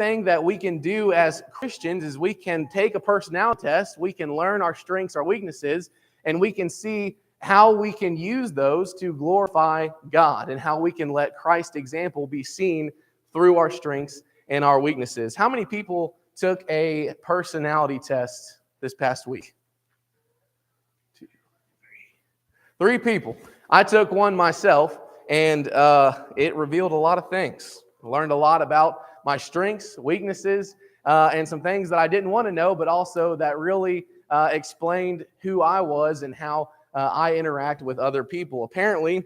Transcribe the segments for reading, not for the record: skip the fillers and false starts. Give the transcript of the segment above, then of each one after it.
thing that we can do as Christians is we can take a personality test, we can learn our strengths, our weaknesses, and we can see how we can use those to glorify God and how we can let Christ's example be seen through our strengths and our weaknesses. How many people took a personality test this past week? 2, 3 people. I took one myself, and it revealed a lot of things. I learned a lot about my strengths, weaknesses, and some things that I didn't want to know, but also that really explained who I was and how I interact with other people. Apparently,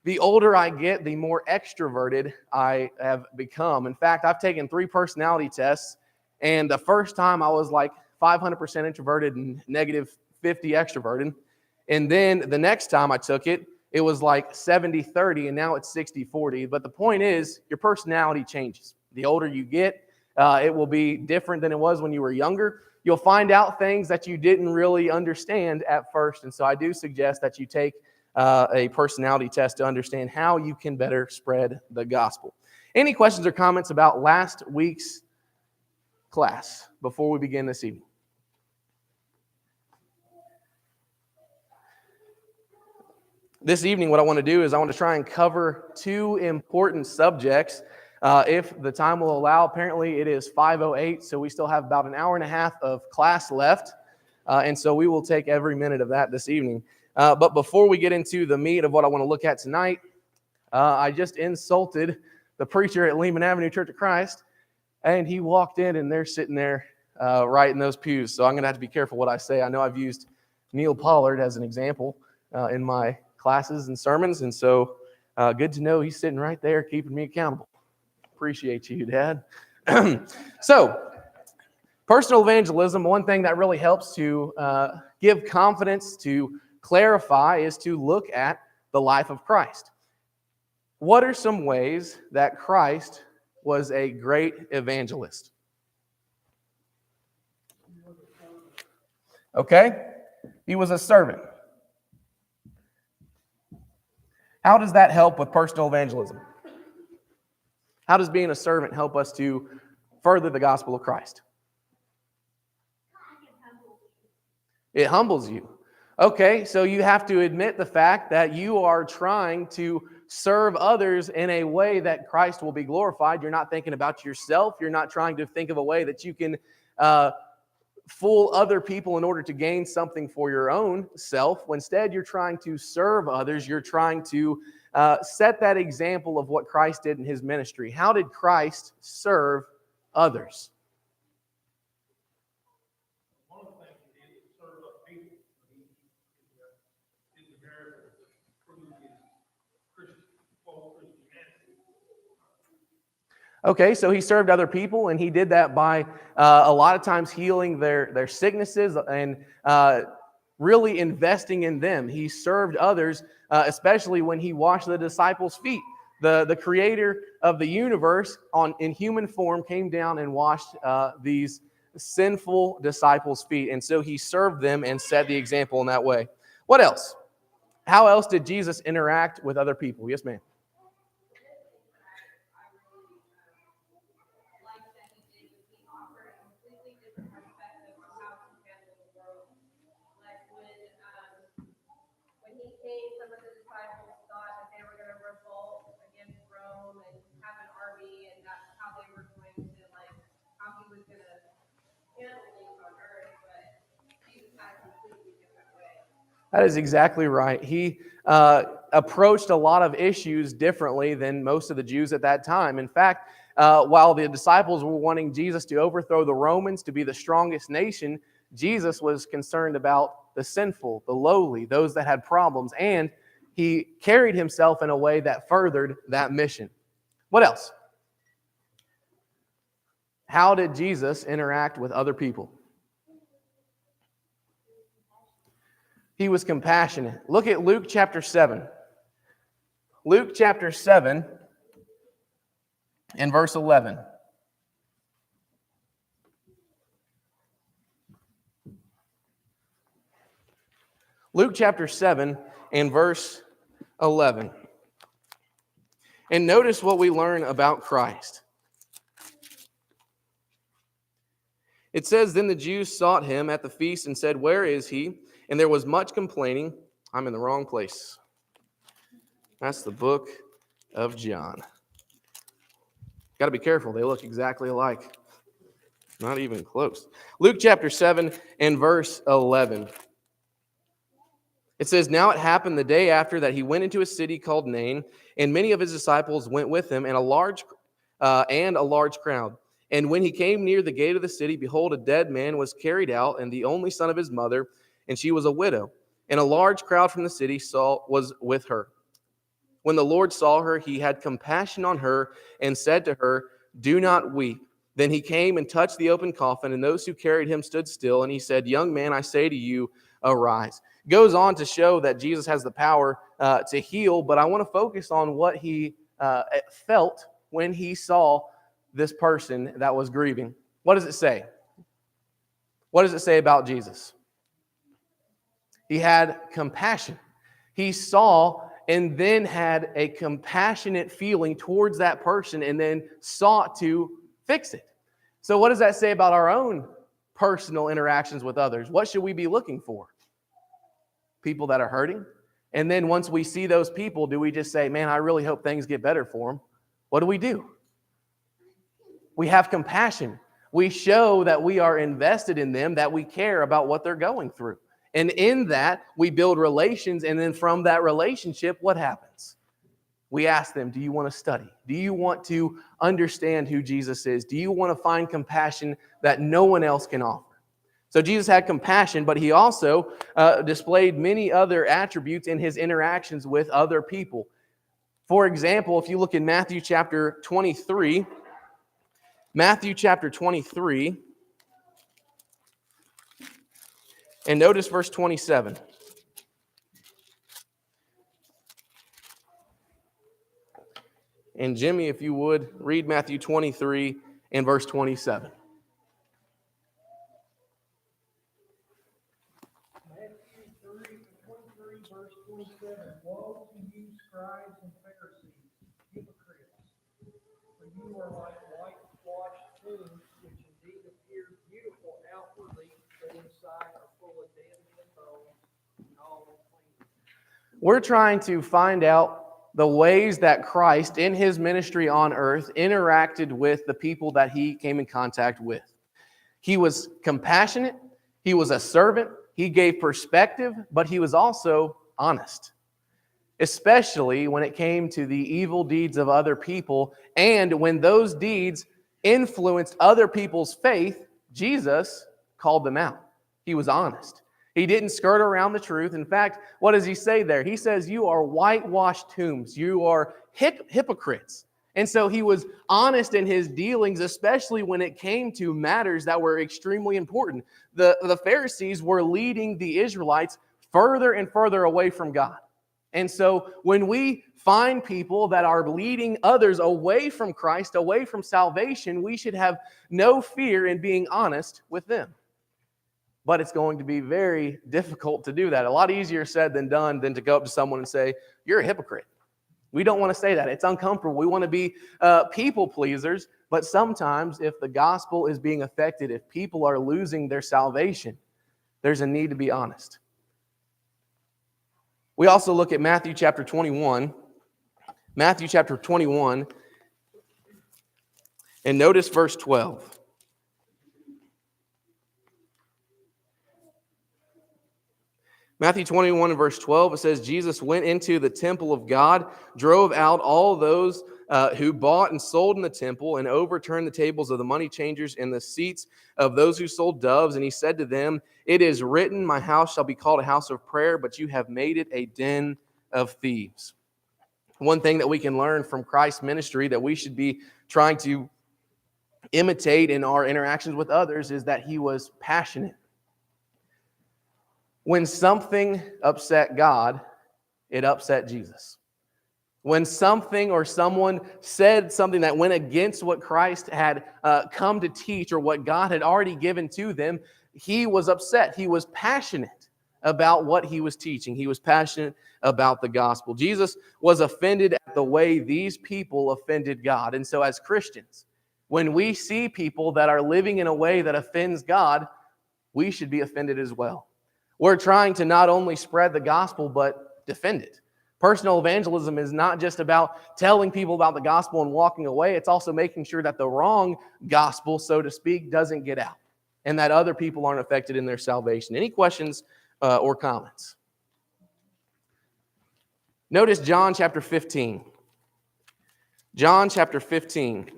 the older I get, the more extroverted I have become. In fact, I've taken 3 personality tests, and the first time I was like 500% introverted and negative 50 extroverted. And then the next time I took it, it was like 70-30, and now it's 60-40. But the point is, your personality changes. The older you get, it will be different than it was when you were younger. You'll find out things that you didn't really understand at first. And so I do suggest that you take a personality test to understand how you can better spread the gospel. Any questions or comments about last week's class before we begin this evening? This evening, what I want to do is I want to try and cover 2 important subjects. If the time will allow, apparently it is 5:08, so we still have about an hour and a half of class left. And so we will take every minute of that this evening. But before we get into the meat of what I want to look at tonight, I just insulted the preacher at Lehman Avenue Church of Christ, and he walked in, and they're sitting there right in those pews. So I'm going to have to be careful what I say. I know I've used Neil Pollard as an example in my classes and sermons, and so good to know he's sitting right there keeping me accountable. Appreciate you, Dad. So, personal evangelism, one thing that really helps to give confidence, to clarify, is to look at the life of Christ. What are some ways that Christ was a great evangelist? Okay, he was a servant. How does that help with personal evangelism? How does being a servant help us to further the gospel of Christ? It humbles you. Okay, so you have to admit the fact that you are trying to serve others in a way that Christ will be glorified. You're not thinking about yourself. You're not trying to think of a way that you can fool other people in order to gain something for your own self. Instead, you're trying to serve others. You're trying to set that example of what Christ did in his ministry. How did Christ serve others? One of the things he did was serve other people. His miracles proved his false Christianity. Okay, so he served other people, and he did that by a lot of times healing their sicknesses and really investing in them. He served others, especially when he washed the disciples' feet. The creator of the universe in human form came down and washed these sinful disciples' feet. And so he served them and set the example in that way. What else? How else did Jesus interact with other people? Yes, ma'am. Some of the disciples thought that they were going to revolt against Rome and have an army, and that's how they were going to, how he was going to handle things on earth, but Jesus had a completely different way. That is exactly right. He approached a lot of issues differently than most of the Jews at that time. In fact, while the disciples were wanting Jesus to overthrow the Romans, to be the strongest nation, Jesus was concerned about the sinful, the lowly, those that had problems, and he carried himself in a way that furthered that mission. What else? How did Jesus interact with other people? He was compassionate. Look at Luke chapter 7. Luke chapter 7 and verse 11. Luke chapter 7 and verse 11. And notice what we learn about Christ. It says, then the Jews sought him at the feast and said, where is he? And there was much complaining. I'm in the wrong place. That's the book of John. Got to be careful. They look exactly alike. Not even close. Luke chapter 7 and verse 11. It says, now it happened the day after that he went into a city called Nain, and many of his disciples went with him, and a large crowd. And when he came near the gate of the city, behold, a dead man was carried out, and the only son of his mother, and she was a widow. And a large crowd from the city was with her. When the Lord saw her, he had compassion on her, and said to her, do not weep. Then he came and touched the open coffin, and those who carried him stood still. And he said, young man, I say to you, arise. Goes on to show that Jesus has the power to heal, but I want to focus on what he felt when he saw this person that was grieving. What does it say? What does it say about Jesus? He had compassion. He saw and then had a compassionate feeling towards that person and then sought to fix it. So what does that say about our own personal interactions with others? What should we be looking for? People that are hurting. And then once we see those people, do we just say, man, I really hope things get better for them? What do? We have compassion. We show that we are invested in them, that we care about what they're going through. And in that, we build relations. And then from that relationship, what happens? We ask them, do you want to study? Do you want to understand who Jesus is? Do you want to find compassion that no one else can offer? So Jesus had compassion, but he also displayed many other attributes in his interactions with other people. For example, if you look in Matthew chapter 23, and notice verse 27. And Jimmy, if you would, read Matthew 23 and verse 27. Matthew 23, verse 27. Woe to you, scribes and Pharisees, hypocrites! For you are like whitewashed tombs, which indeed appear beautiful outwardly, but inside are full of dead men's bones and all unclean. We're trying to find out the ways that Christ, in his ministry on earth, interacted with the people that he came in contact with. He was compassionate. He was a servant. He gave perspective, but he was also honest, especially when it came to the evil deeds of other people. And when those deeds influenced other people's faith, Jesus called them out. He was honest. He didn't skirt around the truth. In fact, what does he say there? He says, you are whitewashed tombs. You are hypocrites. And so he was honest in his dealings, especially when it came to matters that were extremely important. The Pharisees were leading the Israelites further and further away from God. And so when we find people that are leading others away from Christ, away from salvation, we should have no fear in being honest with them. But it's going to be very difficult to do that. A lot easier said than done than to go up to someone and say, you're a hypocrite. We don't want to say that. It's uncomfortable. We want to be people pleasers. But sometimes if the gospel is being affected, if people are losing their salvation, there's a need to be honest. We also look at Matthew chapter 21. Matthew chapter 21. And notice verse 12. Matthew 21 and verse 12, it says, Jesus went into the temple of God, drove out all those who bought and sold in the temple, and overturned the tables of the money changers and the seats of those who sold doves. And he said to them, it is written, my house shall be called a house of prayer, but you have made it a den of thieves. One thing that we can learn from Christ's ministry that we should be trying to imitate in our interactions with others is that he was passionate. When something upset God, it upset Jesus. When something or someone said something that went against what Christ had come to teach or what God had already given to them, he was upset. He was passionate about what he was teaching. He was passionate about the gospel. Jesus was offended at the way these people offended God. And so as Christians, When we see people that are living in a way that offends God, we should be offended as well. We're trying to not only spread the gospel, but defend it. Personal evangelism is not just about telling people about the gospel and walking away. It's also making sure that the wrong gospel, so to speak, doesn't get out and that other people aren't affected in their salvation. Any questions or comments? Notice John chapter 15. John chapter 15.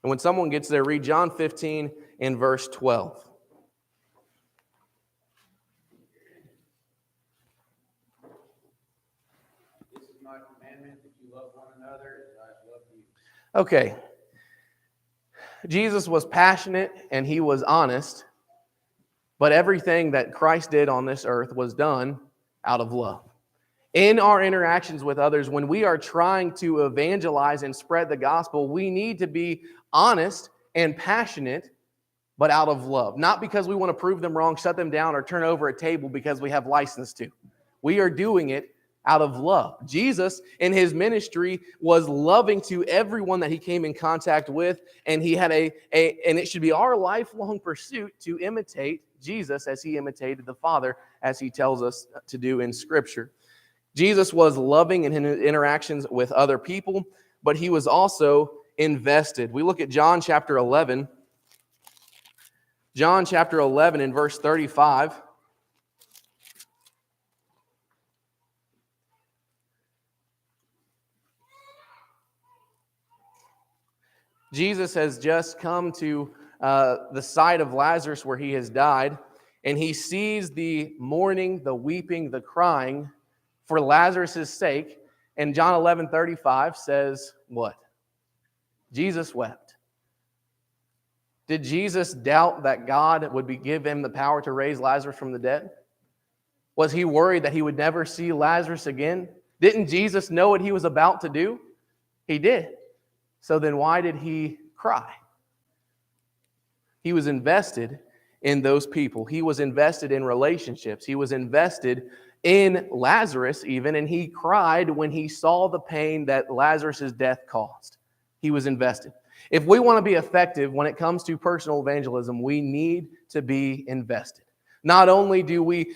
And when someone gets there, read John 15 and verse 12. This is my commandment, that you love one another as I have loved you. Okay. Jesus was passionate and he was honest, but everything that Christ did on this earth was done out of love. In our interactions with others, when we are trying to evangelize and spread the gospel, we need to be honest and passionate, but out of love. Not because we want to prove them wrong, shut them down, or turn over a table because we have license to. We are doing it out of love. Jesus, in his ministry, was loving to everyone that he came in contact with, and he had and it should be our lifelong pursuit to imitate Jesus as he imitated the Father, as he tells us to do in Scripture. Jesus was loving in his interactions with other people, but he was also invested. We look at John chapter 11. John chapter 11 in verse 35. Jesus has just come to the site of Lazarus where he has died, and he sees the mourning, the weeping, the crying for Lazarus' sake. And John 11:35 says what? Jesus wept. Did Jesus doubt that God would give him the power to raise Lazarus from the dead? Was he worried that he would never see Lazarus again? Didn't Jesus know what he was about to do? He did. So then why did he cry? He was invested in those people. He was invested in relationships. He was invested in Lazarus even, and he cried when he saw the pain that Lazarus' death caused. He was invested. If we want to be effective when it comes to personal evangelism, we need to be invested. Not only do we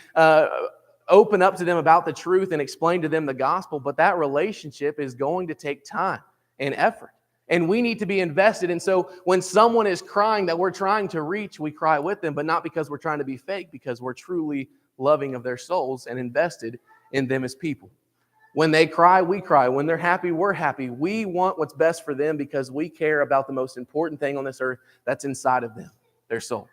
open up to them about the truth and explain to them the gospel, but that relationship is going to take time and effort. And we need to be invested. And so when someone is crying that we're trying to reach, we cry with them, but not because we're trying to be fake, because we're truly loving of their souls and invested in them as people. When they cry, we cry. When they're happy, we're happy. We want what's best for them because we care about the most important thing on this earth that's inside of them, their soul.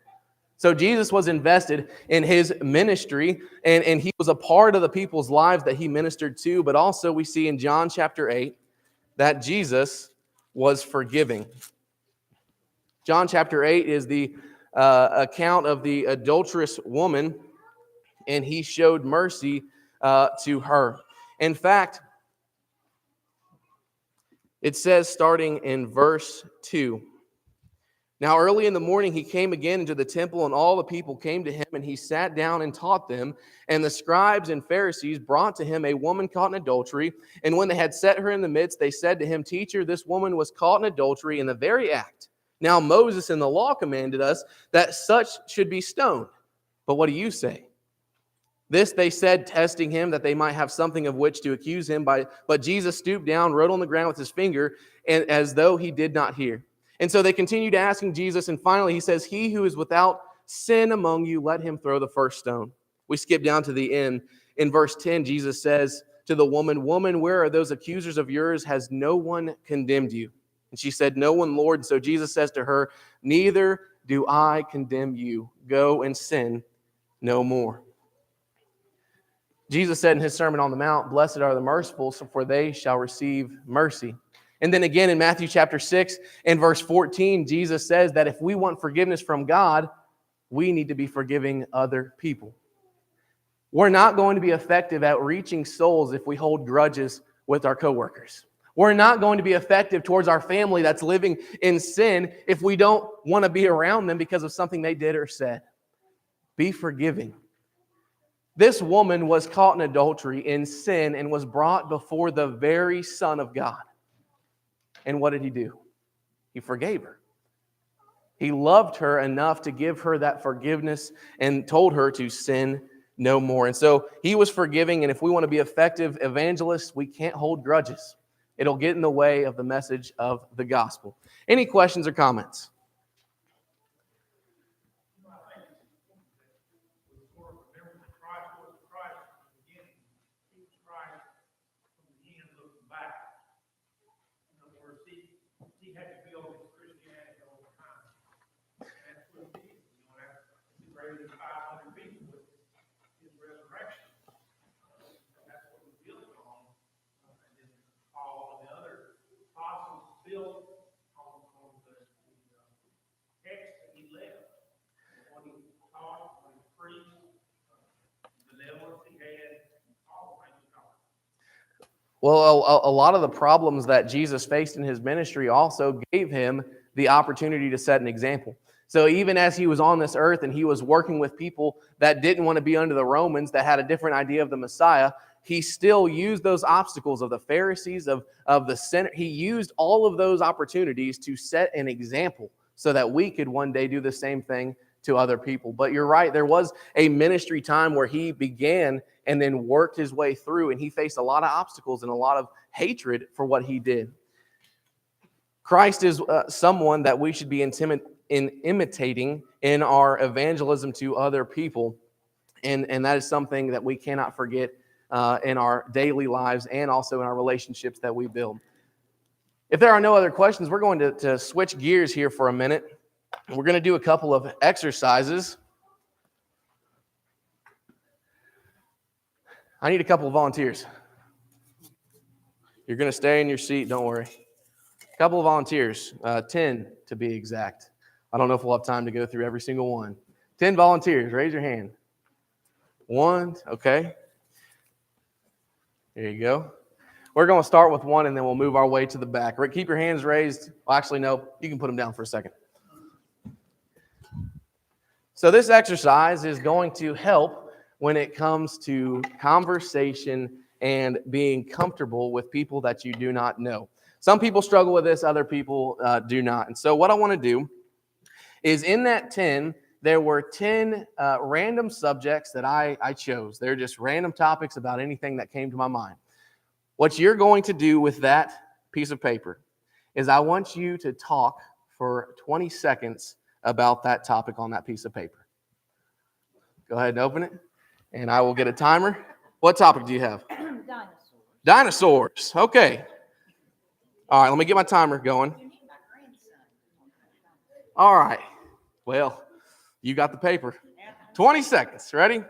So Jesus was invested in his ministry, and he was a part of the people's lives that he ministered to. But also we see in John chapter 8 that Jesus was forgiving. John chapter 8 is the account of the adulterous woman, and he showed mercy to her. In fact, it says starting in verse 2, "Now early in the morning he came again into the temple, and all the people came to him, and he sat down and taught them. And the scribes and Pharisees brought to him a woman caught in adultery. And when they had set her in the midst, they said to him, 'Teacher, this woman was caught in adultery in the very act. Now Moses in the law commanded us that such should be stoned. But what do you say?' This they said, testing him, that they might have something of which to accuse him. But Jesus stooped down, wrote on the ground with his finger, and as though he did not hear. And so they continued asking Jesus, and finally he says, 'He who is without sin among you, let him throw the first stone.' We skip down to the end. In verse 10, Jesus says to the woman, 'Woman, where are those accusers of yours? Has no one condemned you?' And she said, 'No one, Lord.' And so Jesus says to her, 'Neither do I condemn you. Go and sin no more.'" Jesus said in his Sermon on the Mount, "Blessed are the merciful, for they shall receive mercy." And then again in Matthew chapter 6 and verse 14, Jesus says that if we want forgiveness from God, we need to be forgiving other people. We're not going to be effective at reaching souls if we hold grudges with our coworkers. We're not going to be effective towards our family that's living in sin if we don't want to be around them because of something they did or said. Be forgiving. This woman was caught in adultery, in sin, and was brought before the very Son of God. And what did he do? He forgave her. He loved her enough to give her that forgiveness and told her to sin no more. And so he was forgiving, and if we want to be effective evangelists, we can't hold grudges. It'll get in the way of the message of the gospel. Any questions or comments? Remember that Christ was Christ from the beginning. He was Christ from the end looking back. In other words, he had to build his Christianity over time. That's what he did. He raised 500 people with his resurrection. That's what he built on. And then Paul and the other apostles built on the text that he left. What he taught, what he preached, the levels he had, all the things he taught. Well, a lot of the problems that Jesus faced in his ministry also gave him the opportunity to set an example. So even as he was on this earth and he was working with people that didn't want to be under the Romans, that had a different idea of the Messiah, he still used those obstacles of the Pharisees, of the sinner. He used all of those opportunities to set an example so that we could one day do the same thing to other people. But you're right, there was a ministry time where he began and then worked his way through, and he faced a lot of obstacles and a lot of hatred for what he did. Christ is someone that we should be imitating in our evangelism to other people, and that is something that we cannot forget in our daily lives and also in our relationships that we build. If there are no other questions, we're going to switch gears here for a minute. We're going to do a couple of exercises. I need a couple of volunteers. You're going to stay in your seat, don't worry. A couple of volunteers, 10 to be exact. I don't know if we'll have time to go through every single one. 10 volunteers, raise your hand. 1, okay. There you go. We're going to start with 1, and then we'll move our way to the back. Rick, keep your hands raised. Well, actually, no, you can put them down for a second. So this exercise is going to help when it comes to conversation and being comfortable with people that you do not know. Some people struggle with this, other people do not. And so what I want to do is in that 10, there were 10 random subjects that I chose. They're just random topics about anything that came to my mind. What you're going to do with that piece of paper is I want you to talk for 20 seconds about that topic on that piece of paper. Go ahead and open it, and I will get a timer. What topic do you have? Dinosaurs. Dinosaurs. Okay. All right, let me get my timer going. You need my grandson. All right. Well, you got the paper. 20 seconds. Ready?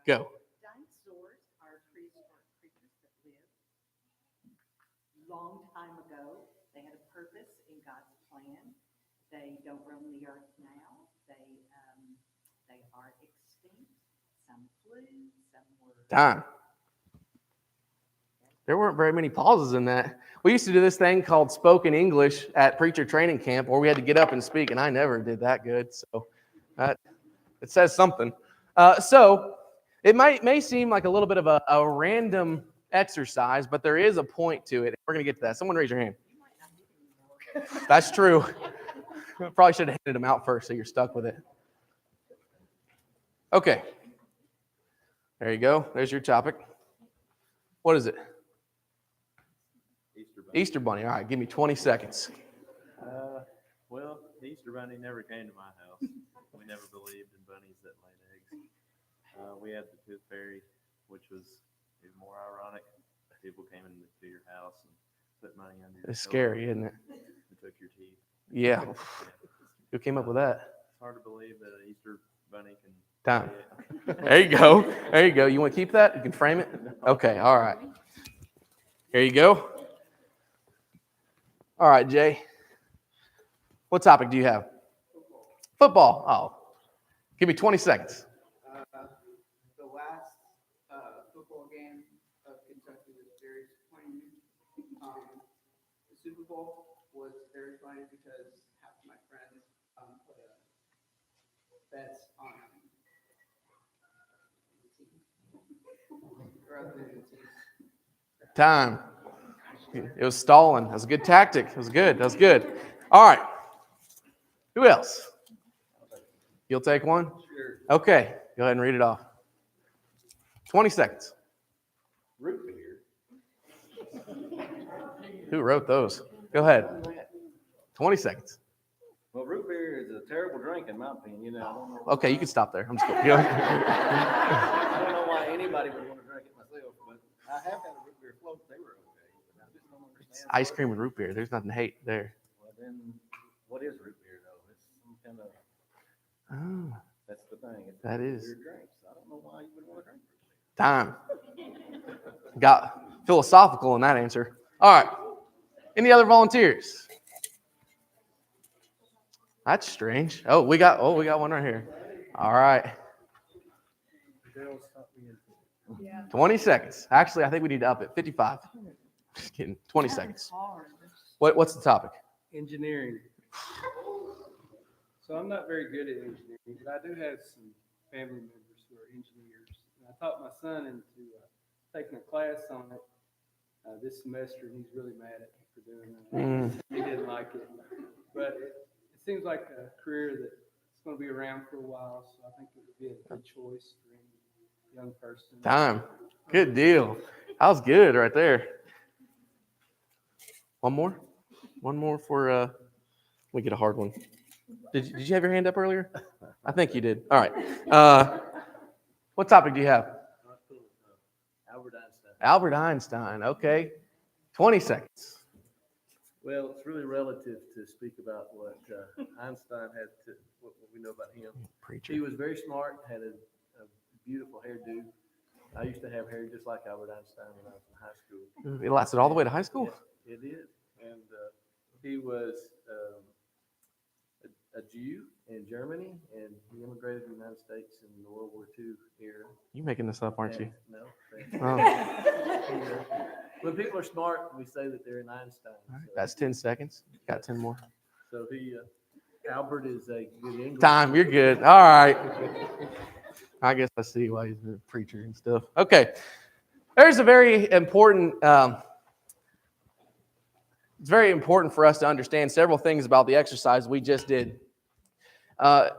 Go. Dinosaurs are prehistoric creatures that lived long time ago. They had a purpose in God's plan. They don't roam the earth now. They are extinct. Some flew, some were. Time. There weren't very many pauses in that. We used to do this thing called spoken English at preacher training camp where we had to get up and speak, and I never did that good. So it says something. So it may seem like a little bit of a random exercise, but there is a point to it. We're going to get to that. Someone raise your hand. That's true. Probably should have handed them out first so you're stuck with it. Okay. There you go. There's your topic. What is it? Easter Bunny. All right, give me 20 seconds. Well, the Easter Bunny never came to my house. We never believed in bunnies that laid eggs. We had the Tooth Fairy, which was even more ironic. People came into your house and put money under your It's scary, isn't it? and took your teeth. Yeah. Who came up with that? It's hard to believe that an Easter Bunny can Time. say it. There you go. There you go. You want to keep that? You can frame it? Okay, all right. Here you go. All right, Jay. What topic do you have? Football. Oh. Give me 20 seconds. The last football game of Kentucky was very disappointing. The Super Bowl was very funny because half of my friends put bets on Time. It was stalling. That was a good tactic. It was good. That was good. All right. Who else? You'll take one? Sure. Okay. Go ahead and read it off. 20 seconds. Root beer. Who wrote those? Go ahead. 20 seconds. Well, root beer is a terrible drink in my opinion. I don't know. Okay, you can stop there. I'm just kidding. Go ahead. I don't know why anybody would want to drink it myself, but I have had a root beer float. They were okay, but I just don't understand. Ice cream and root beer. There's nothing to hate there. Well, then, what is root beer though? It's some kind of. Oh, That's the thing. It's that is. beer drinks. I don't know why you would want to drink root beer. Time. Got philosophical in that answer. All right. Any other volunteers? That's strange. Oh, we got one right here. All right. 20 seconds. Actually, I think we need to up it. 55. Just kidding. 20 seconds. What's the topic? Engineering. So I'm not very good at engineering, but I do have some family members who are engineers. And I taught my son into taking a class on it this semester, and he's really mad at me for doing that. He didn't like it. But it seems like a career that's going to be around for a while, so I think it would be a good choice for any young person. Time. Good deal. That was good right there. One more? One more for, we get a hard one. Did you have your hand up earlier? I think you did. All right. What topic do you have? Albert Einstein. Albert Einstein. Okay. 20 seconds. Well, it's really relative to speak about what Einstein had to, what we know about him. Preacher. He was very smart, had a beautiful hairdo. I used to have hair just like Albert Einstein when I was in high school. It lasted all the way to high school? It did. And he was a Jew in Germany, and he immigrated to the United States in the World War II era. You making this up, aren't you? No. Oh. When people are smart, we say that they're an Einstein. All right. That's 10 seconds. Got 10 more. So Albert is a good English. Time. You're good. All right. I guess I see why he's a preacher and stuff. Okay. There's a very important, it's very important for us to understand several things about the exercise we just did. I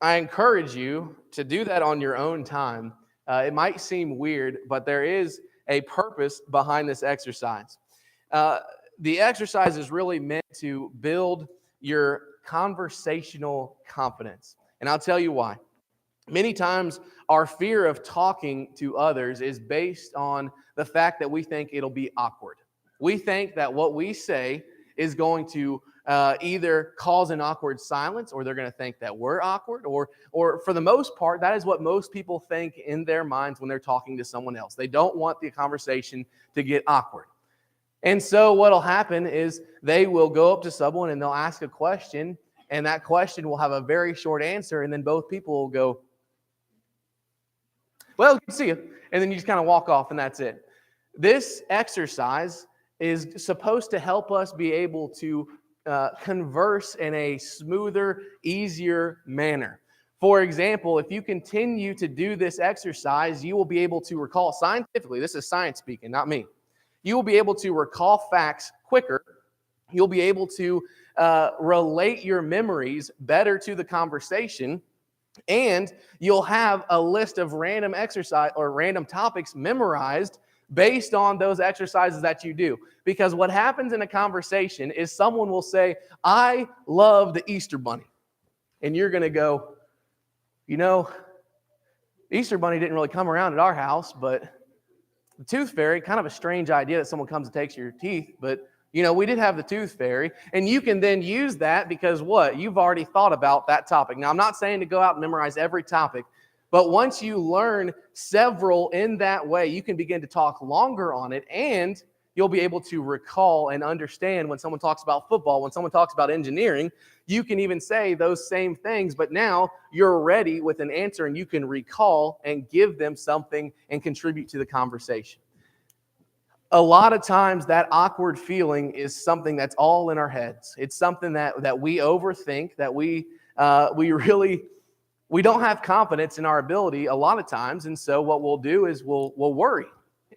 encourage you to do that on your own time. It might seem weird, but there is a purpose behind this exercise. The exercise is really meant to build your conversational confidence. And I'll tell you why. Many times, our fear of talking to others is based on the fact that we think it'll be awkward. We think that what we say is going to either cause an awkward silence, or they're going to think that we're awkward, or for the most part, that is what most people think in their minds when they're talking to someone else. They don't want the conversation to get awkward. And so what'll happen is they will go up to someone and they'll ask a question, and that question will have a very short answer, and then both people will go, well, good to see you. And then you just kind of walk off, and that's it. This exercise is supposed to help us be able to converse in a smoother, easier manner. For example, if you continue to do this exercise, you will be able to recall scientifically, this is science speaking, not me. You will be able to recall facts quicker. You'll be able to relate your memories better to the conversation. And you'll have a list of random exercise or random topics memorized based on those exercises that you do. Because what happens in a conversation is someone will say, I love the Easter Bunny. And you're going to go, you know, the Easter Bunny didn't really come around at our house, but the Tooth Fairy, kind of a strange idea that someone comes and takes your teeth, but you know, we did have the Tooth Fairy, and you can then use that because what? You've already thought about that topic. Now, I'm not saying to go out and memorize every topic, but once you learn several in that way, you can begin to talk longer on it, and you'll be able to recall and understand when someone talks about football, when someone talks about engineering, you can even say those same things, but now you're ready with an answer, and you can recall and give them something and contribute to the conversation. A lot of times that awkward feeling is something that's all in our heads. It's something that we overthink, that we really we don't have confidence in our ability a lot of times, and so what we'll do is we'll worry,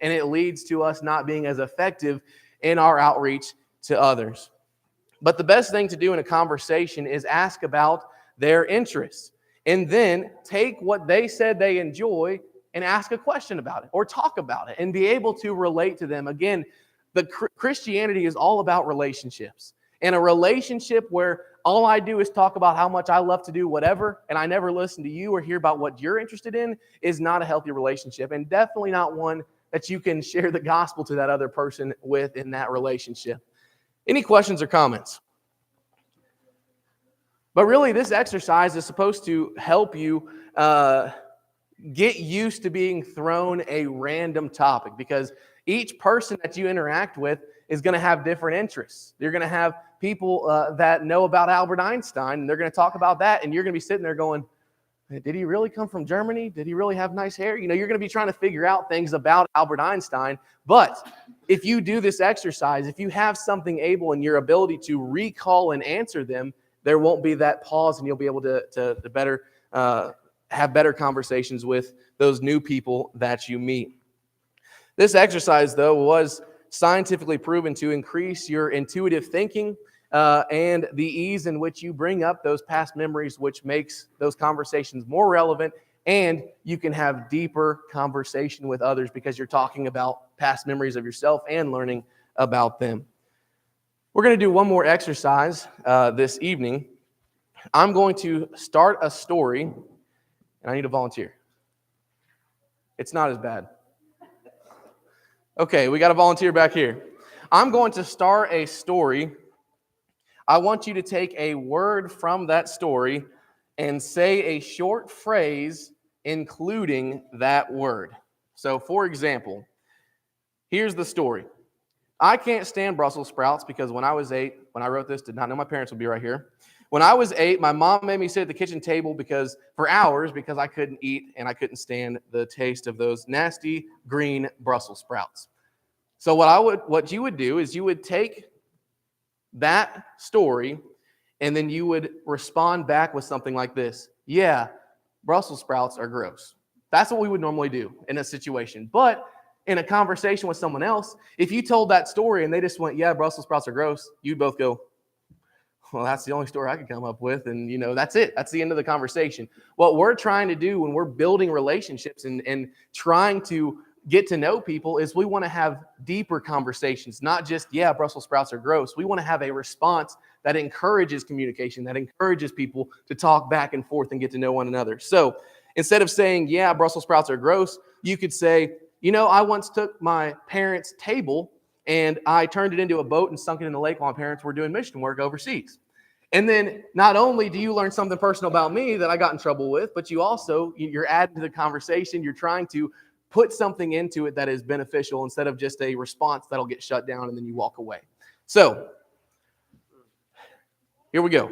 and it leads to us not being as effective in our outreach to others. But the best thing to do in a conversation is ask about their interests, and then take what they said they enjoy and ask a question about it or talk about it and be able to relate to them. Again, Christianity is all about relationships. And a relationship where all I do is talk about how much I love to do whatever, and I never listen to you or hear about what you're interested in, is not a healthy relationship, and definitely not one that you can share the gospel to that other person with in that relationship. Any questions or comments? But really, this exercise is supposed to help you get used to being thrown a random topic, because each person that you interact with is going to have different interests. You're going to have people that know about Albert Einstein, and they're going to talk about that, and you're going to be sitting there going, did he really come from Germany? Did he really have nice hair? You're going to be trying to figure out things about Albert Einstein. But if you do this exercise, if you have something able in your ability to recall and answer them, there won't be that pause, and you'll be able to better have better conversations with those new people that you meet. This exercise, though, was scientifically proven to increase your intuitive thinking and the ease in which you bring up those past memories, which makes those conversations more relevant, and you can have deeper conversation with others because you're talking about past memories of yourself and learning about them. We're going to do one more exercise this evening. I'm going to start a story, and I need a volunteer. It's not as bad. Okay, we got a volunteer back here. I'm going to start a story. I want you to take a word from that story and say a short phrase including that word. So, for example, here's the story. I can't stand Brussels sprouts because when I was 8, when I wrote this, did not know my parents would be right here. When I was 8, my mom made me sit at the kitchen table for hours because I couldn't eat and I couldn't stand the taste of those nasty green Brussels sprouts. So what you would do is you would take that story and then you would respond back with something like this. Yeah, Brussels sprouts are gross. That's what we would normally do in a situation. But in a conversation with someone else, if you told that story and they just went, yeah, Brussels sprouts are gross, you'd both go, well, that's the only story I could come up with. And, that's it. That's the end of the conversation. What we're trying to do when we're building relationships and trying to get to know people is we want to have deeper conversations, not just, yeah, Brussels sprouts are gross. We want to have a response that encourages communication, that encourages people to talk back and forth and get to know one another. So instead of saying, yeah, Brussels sprouts are gross, you could say, I once took my parents' table and I turned it into a boat and sunk it in the lake while my parents were doing mission work overseas. And then not only do you learn something personal about me that I got in trouble with, but you're adding to the conversation. You're trying to put something into it that is beneficial instead of just a response that'll get shut down and then you walk away. So here we go.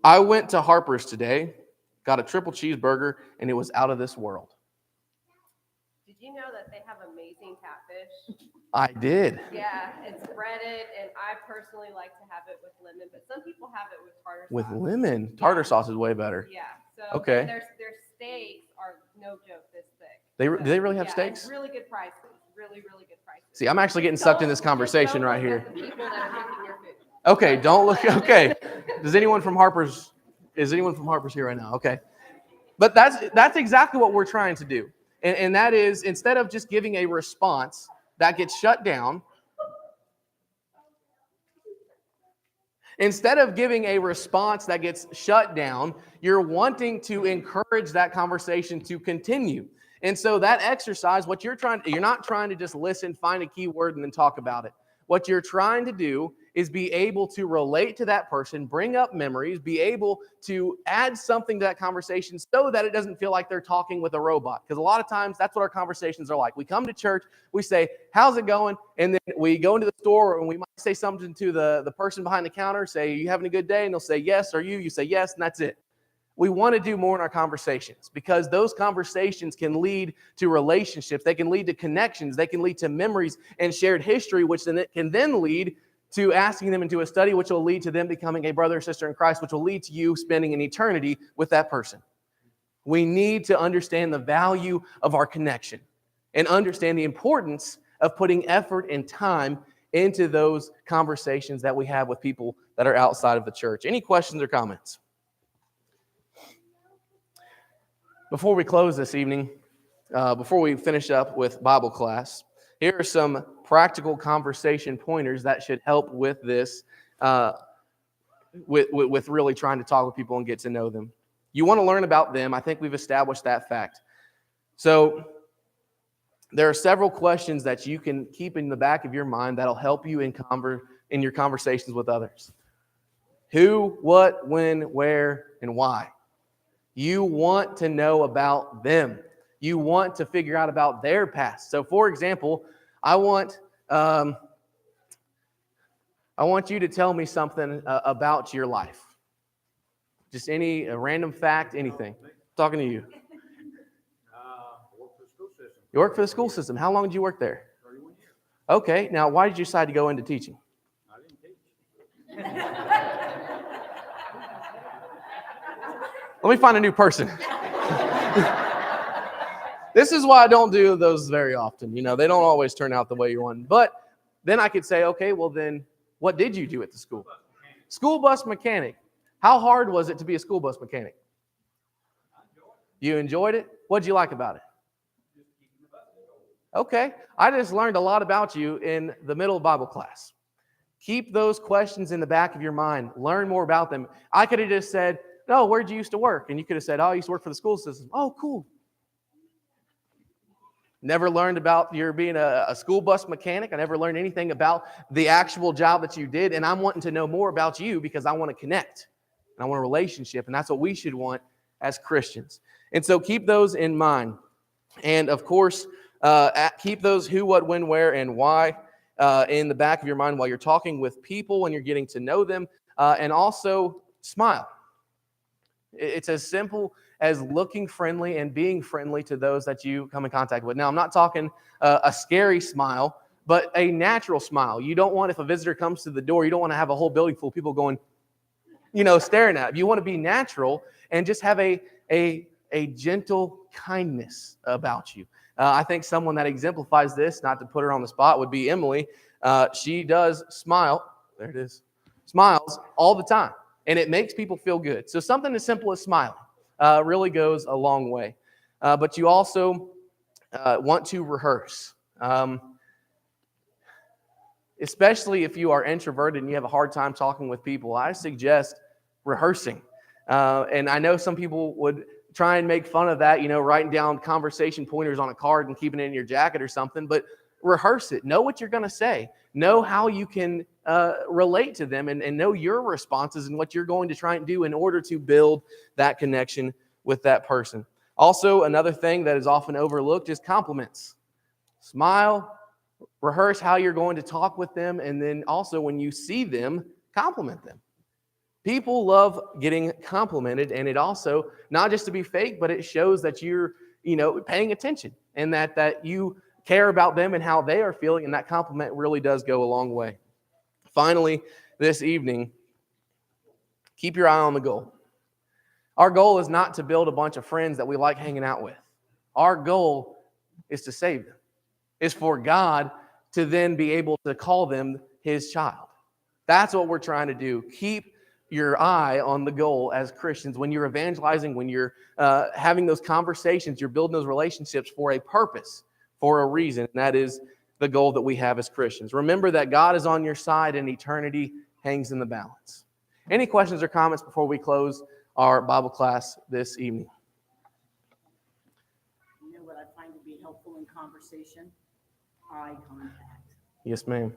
I went to Harper's today, got a triple cheeseburger, and it was out of this world. Did you know that they have amazing catfish? I did. Yeah, it's breaded, and I personally like to have it with lemon, but some people have it with tartar sauce. With lemon? Tartar sauce is way better. Yeah. So Okay. Their steaks are no joke this thick. Do they really have steaks? It's really good prices. Really, really good prices. See, I'm actually getting sucked in this conversation right here. The people that are making your food. Okay, don't look. Okay. Is anyone from Harper's here right now? Okay. But that's exactly what we're trying to do. And that is, instead of just giving a response that gets shut down, you're wanting to encourage that conversation to continue. And so that exercise, you're not trying to just listen, find a key word, and then talk about it. What you're trying to do is be able to relate to that person, bring up memories, be able to add something to that conversation so that it doesn't feel like they're talking with a robot. Because a lot of times that's what our conversations are like. We come to church, we say, how's it going? And then we go into the store and we might say something to the person behind the counter, say, you having a good day? And they'll say, yes. Are you? You say, yes, and that's it. We want to do more in our conversations because those conversations can lead to relationships. They can lead to connections. They can lead to memories and shared history, which then it can then lead to asking them into a study, which will lead to them becoming a brother or sister in Christ, which will lead to you spending an eternity with that person. We need to understand the value of our connection and understand the importance of putting effort and time into those conversations that we have with people that are outside of the church. Any questions or comments? Before we close this evening, before we finish up with Bible class, here are some practical conversation pointers that should help with this, with really trying to talk with people and get to know them. You want to learn about them. I think we've established that fact. So there are several questions that you can keep in the back of your mind that'll help you in your conversations with others. Who, what, when, where, and why. You want to know about them. You want to figure out about their past. So, for example, I want you to tell me something about your life. Just a random fact, anything. I'm talking to you. Work for the school system. You work for the school system. How long did you work there? 31 years. Okay. Now, why did you decide to go into teaching? I didn't teach. Let me find a new person. This is why I don't do those very often. They don't always turn out the way you want. But then I could say, okay, well then, what did you do at the school? School bus mechanic. How hard was it to be a school bus mechanic? You enjoyed it? What did you like about it? Okay. I just learned a lot about you in the middle of Bible class. Keep those questions in the back of your mind. Learn more about them. I could have just said, no, where'd you used to work? And you could have said, oh, I used to work for the school system. Oh, cool. Never learned about your being a school bus mechanic. I never learned anything about the actual job that you did. And I'm wanting to know more about you because I want to connect. And I want a relationship. And that's what we should want as Christians. And so keep those in mind. And of course, keep those who, what, when, where, and why in the back of your mind while you're talking with people, when you're getting to know them. And also smile. It's as simple as looking friendly and being friendly to those that you come in contact with. Now, I'm not talking a scary smile, but a natural smile. You don't want, if a visitor comes to the door, you don't want to have a whole building full of people going, staring at it. You want to be natural and just have a gentle kindness about you. I think someone that exemplifies this, not to put her on the spot, would be Emily. She does smile. There it is. Smiles all the time. And it makes people feel good. So something as simple as smiling really goes a long way. But you also want to rehearse. Especially if you are introverted and you have a hard time talking with people, I suggest rehearsing. And I know some people would try and make fun of that, writing down conversation pointers on a card and keeping it in your jacket or something. But rehearse it. Know what you're going to say. Know how you can relate to them and know your responses and what you're going to try and do in order to build that connection with that person. Also, another thing that is often overlooked is compliments. Smile, rehearse how you're going to talk with them, and then also when you see them, compliment them. People love getting complimented, and it also, not just to be fake, but it shows that you're, paying attention and that you care about them and how they are feeling, and that compliment really does go a long way. Finally, this evening, keep your eye on the goal. Our goal is not to build a bunch of friends that we like hanging out with. Our goal is to save them. It's for God to then be able to call them His child. That's what we're trying to do. Keep your eye on the goal as Christians. When you're evangelizing, when you're having those conversations, you're building those relationships for a purpose, for a reason, and that is the goal that we have as Christians. Remember that God is on your side and eternity hangs in the balance. Any questions or comments before we close our Bible class this evening? You know what I find to be helpful in conversation? Eye contact. Yes, ma'am.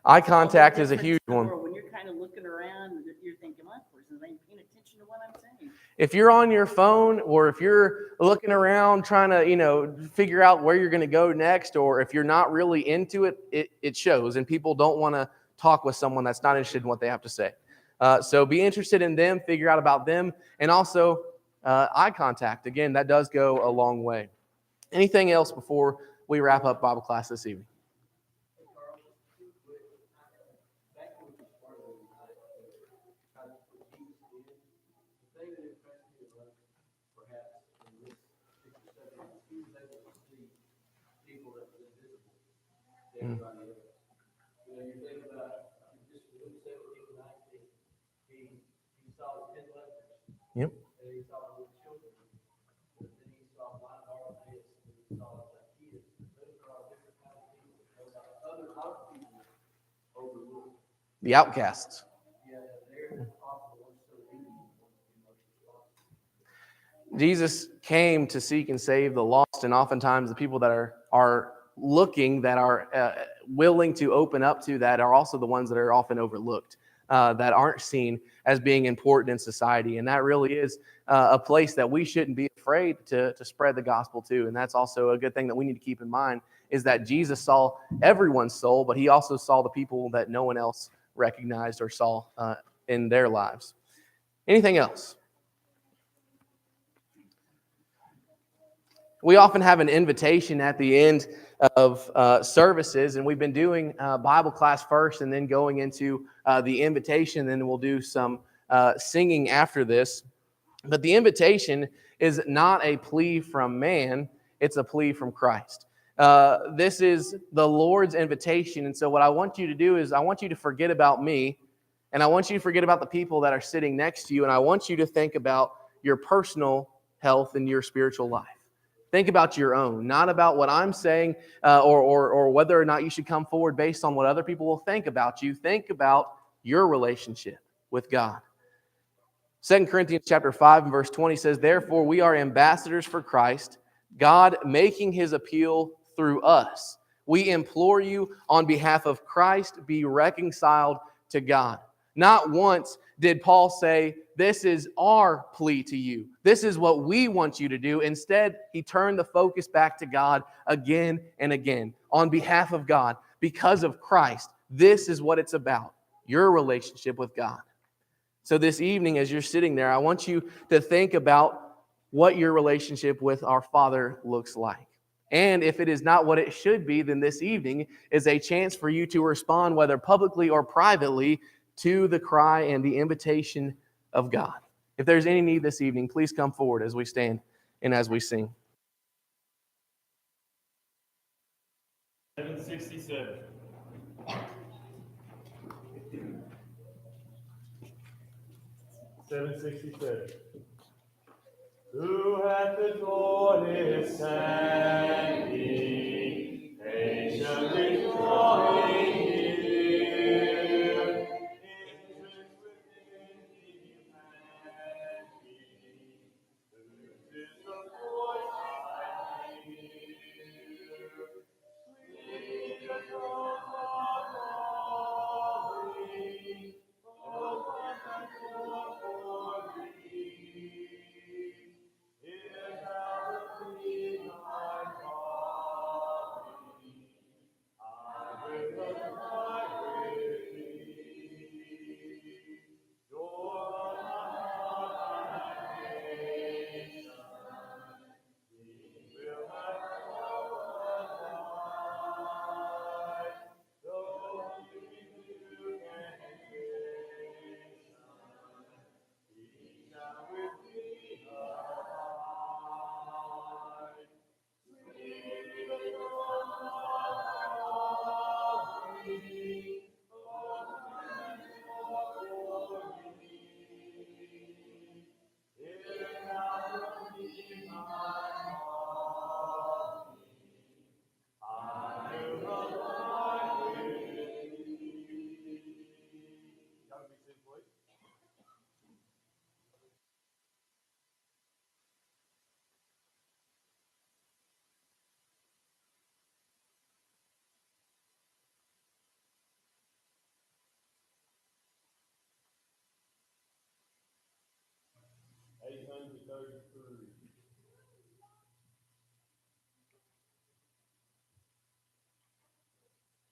Eye contact is a huge one. When you're kind of looking around, you're thinking, my person ain't paying attention to what I'm saying. If you're on your phone or if you're looking around trying to, figure out where you're going to go next, or if you're not really into it, it shows, and people don't want to talk with someone that's not interested in what they have to say. So be interested in them, figure out about them, and also eye contact. Again, that does go a long way. Anything else before we wrap up Bible class this evening? back to what you started with tonight, kind of what Jesus did. The thing that impressed me the most, perhaps, in this particular subject, is he was able to see people that were invisible to everybody else. You know, you think about just Luke 17:19. He saw 10 lepers. Yep. And he saw little children. But then he saw blind Bartimaeus, and he saw Zacchaeus. Those are all different kinds of people. Other people overlooked. The outcasts. Yeah, they're often the ones so needy, the ones to be most responsible. Jesus came to seek and save the lost, and oftentimes the people that are looking, that are willing to open up to that, are also the ones that are often overlooked, that aren't seen as being important in society. And that really is a place that we shouldn't be afraid to spread the gospel to. And that's also a good thing that we need to keep in mind, is that Jesus saw everyone's soul, but he also saw the people that no one else recognized or saw in their lives. Anything else? We often have an invitation at the end of services, and we've been doing Bible class first and then going into the invitation, then we'll do some singing after this. But the invitation is not a plea from man, it's a plea from Christ. This is the Lord's invitation, and so what I want you to do is I want you to forget about me, and I want you to forget about the people that are sitting next to you, and I want you to think about your personal health and your spiritual life. Think about your own, not about what I'm saying or whether or not you should come forward based on what other people will think about you. Think about your relationship with God. 2 Corinthians chapter 5 and verse 20 says, "Therefore we are ambassadors for Christ, God making his appeal through us. We implore you on behalf of Christ, be reconciled to God." Not once did Paul say, "This is our plea to you. This is what we want you to do." Instead, he turned the focus back to God again and again. On behalf of God, because of Christ, this is what it's about, your relationship with God. So this evening, as you're sitting there, I want you to think about what your relationship with our Father looks like. And if it is not what it should be, then this evening is a chance for you to respond, whether publicly or privately, to the cry and the invitation of God. If there's any need this evening, please come forward as we stand and as we sing. 767. 767. Who hath adored his standing, patiently drawing near, interest within humanity, whose is the voice I hear. Sweet the tones of calling, oh, what I know for thee. Hear thou the plea I'm calling, I will abide with thee. Door of my heart and nation, thee will my hope abide. Though he rebuke and temptation, he shall with me abide. Sweet the throne of calling, oh, come for me. Hear now the plea I'm calling, I will abide with thee. Y'all can be seated, please.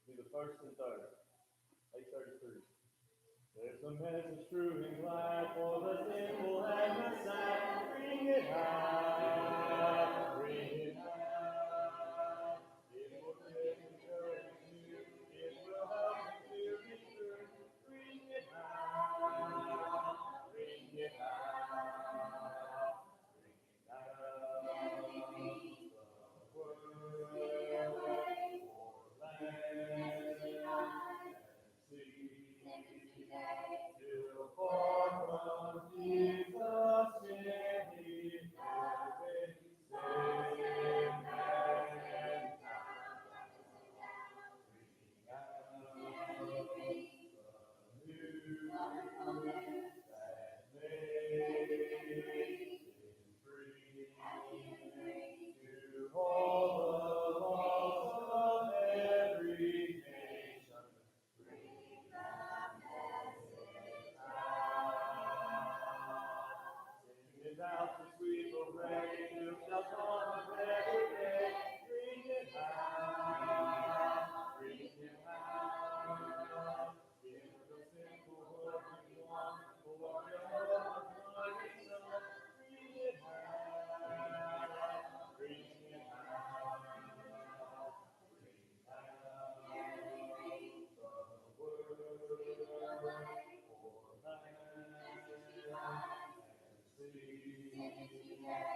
Be the first and third. 833. There's a message true and glad for the simple and the sad. Bring it out, bring it out. It will encourage you, it will help you to be true. together.